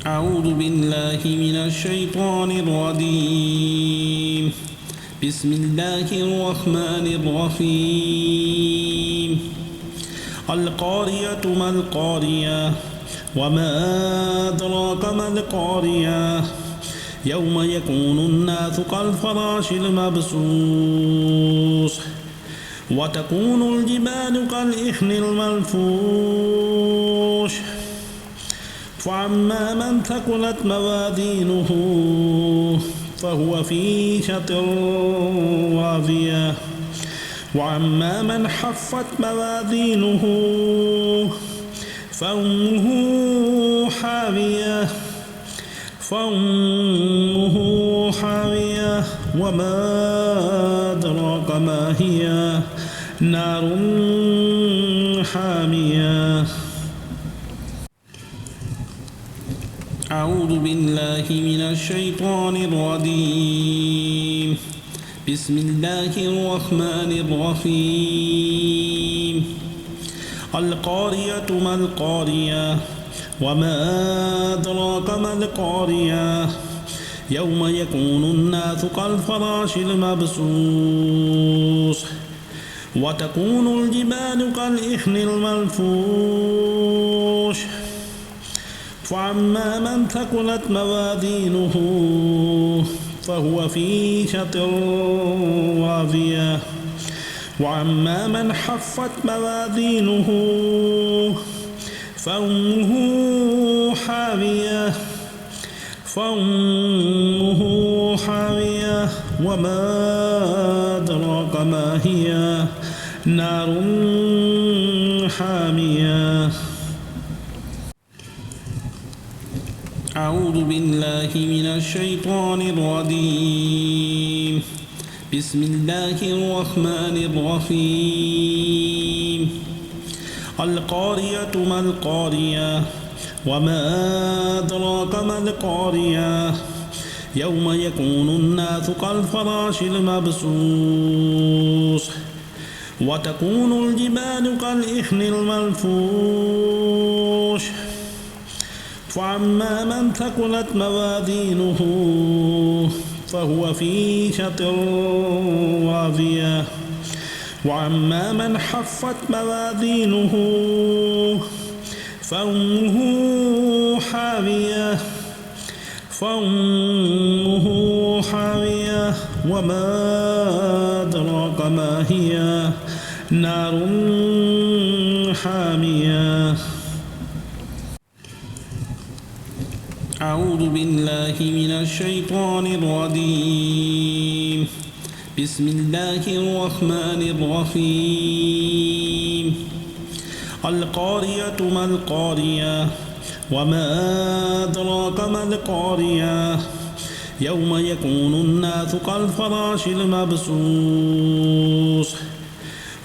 أعوذ بالله من الشيطان الرجيم. بسم الله الرحمن الرحيم. القارية ما القارية وما أدراك ما القارية يوم يكون الناس كالفراش المبثوث وتكون الجبال كالإحن المنفوش فأما من ثقلت موازينه فهو في عيشة راضية وأما من خفت موازينه فأمه حاوية وما أدراك ما هي نار حامية. أعوذ بالله من الشيطان الرجيم. بسم الله الرحمن الرحيم. القارية ما القارية وما أدراك ما القارية يوم يكون الناس كالفراش المبثوث وتكون الجبال كالإحن المنفوش فأما من ثقلت موازينه فهو في عيشة راضية وأما من خفت موازينه فأمه حاوية وما أدراك ما هي نار حامية. أعوذ بالله من الشيطان الرجيم. بسم الله الرحمن الرحيم. القارية ما القارية وما أدراك ما القارية يوم يكون الناس كالفراش المبثوث وتكون الجبال كالإحن المنفوش فأما من ثقلت موازينه فهو في عيشة راضية وأما من خفت موازينه فأمه حاوية وما أدراك ما هي نار حامية. أعوذ بالله من الشيطان الرجيم. بسم الله الرحمن الرحيم. القارية ما القارية وما أدراك ما القارية يوم يكون الناس كالفراش المبثوث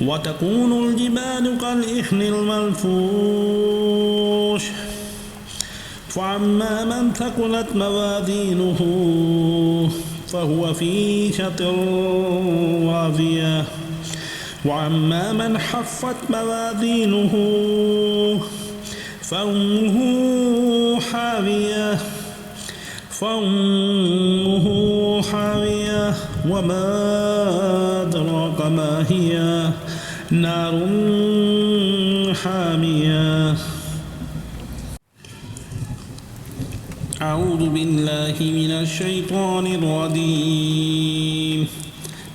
وتكون الجبال كالإحن المنفوش فأما من ثقلت موازينه فهو في عيشة راضية وأما من خفت موازينه فأمه حاوية وما أدراك ما هي نار حامية. أعوذ بالله من الشيطان الرجيم.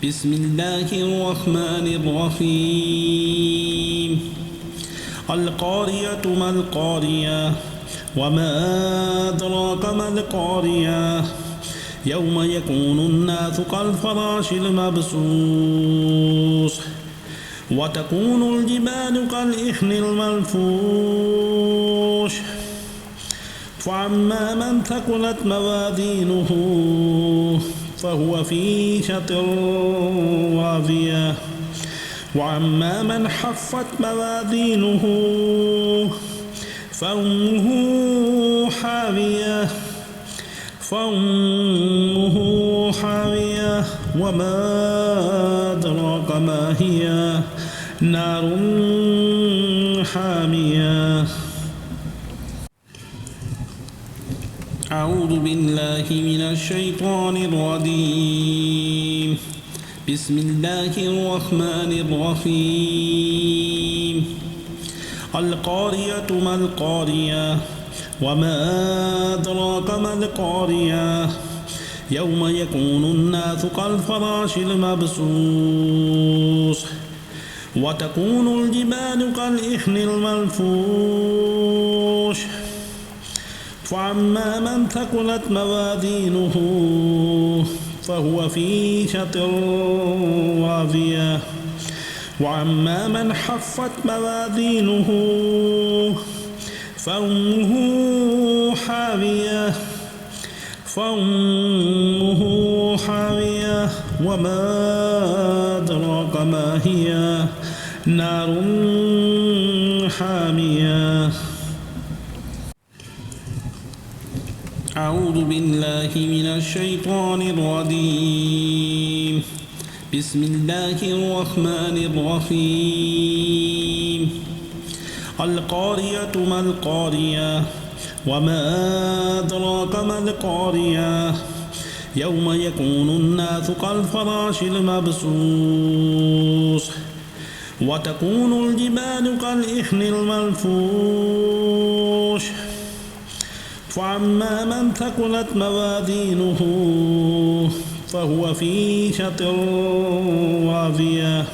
بسم الله الرحمن الرحيم. القارية ما القارية وما أدراك ما القارية يوم يكون الناس كالفراش المبثوث وتكون الجبال كالإحن المنفوش فأما من ثقلت موازينه فهو في عيشة راضية وأما من خفت موازينه فأمه حاوية وما أدراك ما هي نار حامية. أعوذ بالله من الشيطان الرجيم. بسم الله الرحمن الرحيم. القارية ما القارية وما أدراك ما القارية يوم يكون الناس كالفراش المبثوث وتكون الجبال كالإحن المنفوش فأما من ثقلت موازينه فهو في عيشة راضية وأما من خفت موازينه فأمه حاوية وما أدراك ما هي نار حامية. أعوذ بالله من الشيطان الرجيم. بسم الله الرحمن الرحيم. القارية ما القارية وما أدراك ما القارية يوم يكون الناس كالفراش المبثوث وتكون الجبال كالإحن المنفوش فأما من ثقلت موازينه فهو في عيشة راضية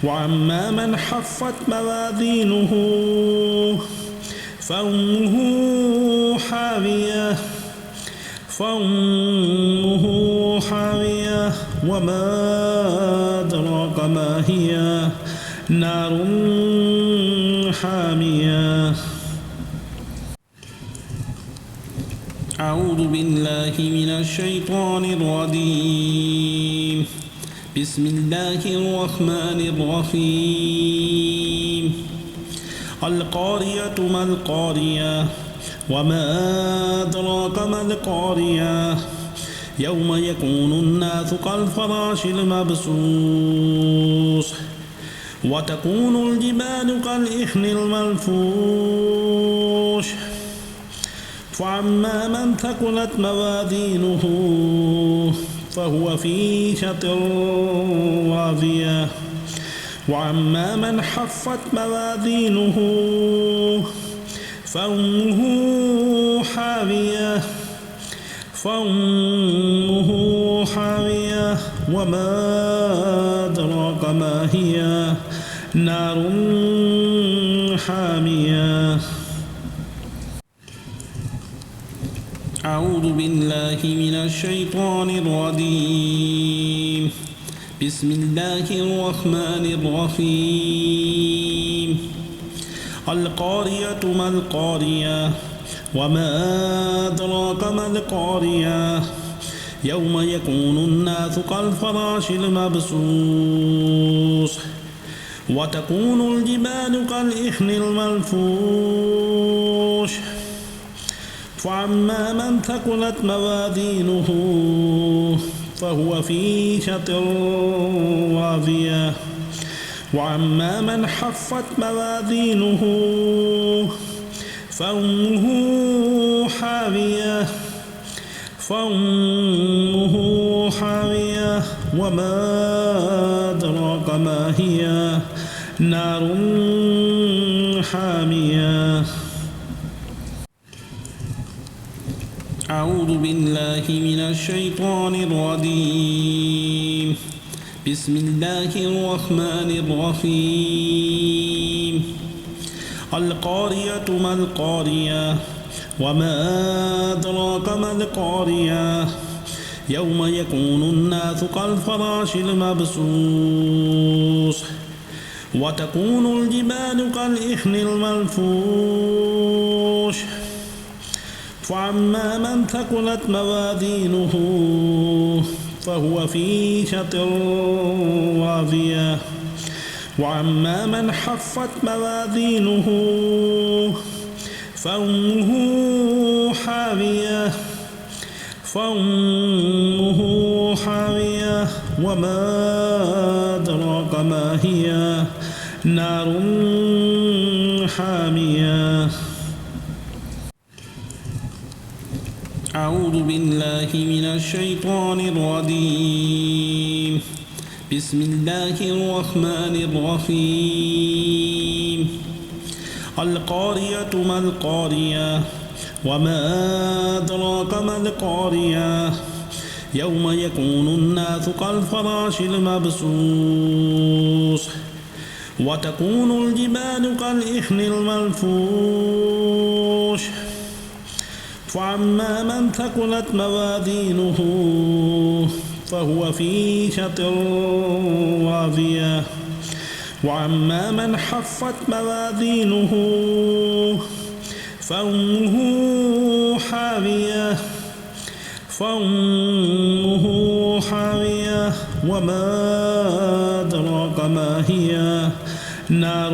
وأما من خفت موازينه فأمه حاوية وما أدراك ما هي نار حامية. أعوذ بالله من الشيطان الرجيم. بسم الله الرحمن الرحيم. القارية ما القارية وما أدراك ما القارية يوم يكون الناس كالفراش المبثوث وتكون الجبال كالإحن المنفوش فأما من ثقلت موازينه فهو في عيشة راضية وأما من خفت موازينه فأمه حاوية وما أدراك ما هي نار حامية. أعوذ بالله من الشيطان الرجيم. بسم الله الرحمن الرحيم. القارية ما القارية وما أدراك ما القارية يوم يكون الناس كالفراش المبثوث وتكون الجبال كالإحن المنفوش فأما من ثقلت موازينه فهو في عيشة راضية وأما من خفت موازينه فأمه حاوية وما أدراك ما هي نار حامية. أعوذ بالله من الشيطان الرجيم. بسم الله الرحمن الرحيم. القارية ما القارية وما أدراك ما القارية يوم يكون الناس كالفراش المبثوث وتكون الجبال كالإحن المنفوش فأما من ثقلت موازينه فهو في عيشة راضية وأما من خفت موازينه فأمه حاوية وما أدراك ما هي نار حامية. أعوذ بالله من الشيطان الرجيم. بسم الله الرحمن الرحيم. القارية ما القارية وما أدراك ما القارية يوم يكون الناس كالفراش المبثوث وتكون الجبال كالإحن المنفوش فأما من ثقلت موازينه فهو في عيشة راضية وأما من خفت موازينه فأمه حاوية وما أدراك ما هي نار